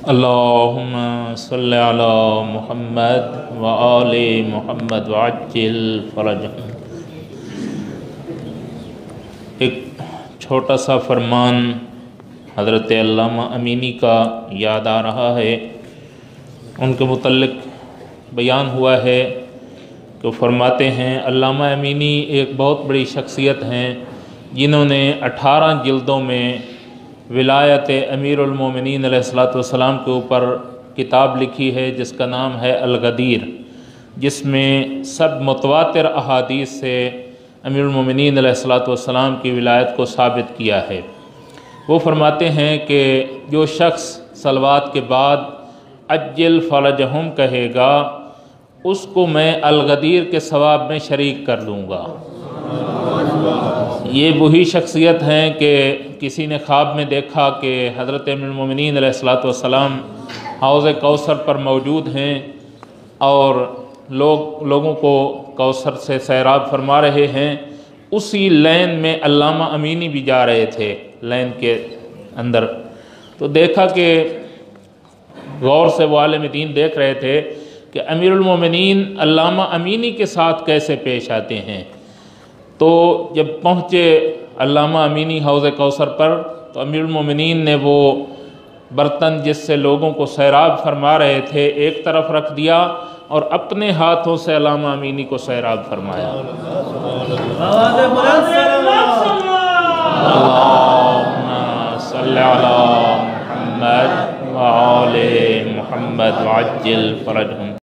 اللہم صلی علی محمد و آل محمد وعجل فرجہم۔ ایک چھوٹا سا فرمان حضرت علامہ امینی کا یاد آ رہا ہے۔ ان کے متعلق بیان ہوا ہے کہ فرماتے ہیں علامہ امینی ایک بہت بڑی شخصیت ہیں جنہوں نے 18 جلدوں میں ولایت امیر المومنین علیہ السلام کے اوپر کتاب لکھی ہے جس کا نام ہے الغدیر، جس میں سب متواتر احادیث سے امیر المومنین علیہ السلام کی ولایت کو ثابت کیا ہے۔ وہ فرماتے ہیں کہ جو شخص صلوات کے بعد عجل فرجہم کہے گا اس کو میں الغدیر کے ثواب میں شریک کر دوں گا۔ یہ وہی شخصیت ہیں کہ کسی نے خواب میں دیکھا کہ حضرت امیر المومنین علیہ السلام حوض کوثر پر موجود ہیں اور لوگوں کو کوثر سے سیراب فرما رہے ہیں۔ اسی لین میں علامہ امینی بھی جا رہے تھے، لین کے اندر، تو دیکھا کہ غور سے وہ عالم دین دیکھ رہے تھے کہ امیر المومنین علامہ امینی کے ساتھ کیسے پیش آتے ہیں۔ تو جب پہنچے علامہ امینی حوض کوثر پر تو امیر المومنین نے وہ برتن جس سے لوگوں کو سیراب فرما رہے تھے ایک طرف رکھ دیا اور اپنے ہاتھوں سے علامہ امینی کو سیراب فرمایا۔ اللہم صلی علی محمد و آل محمد وعجل فرجہم۔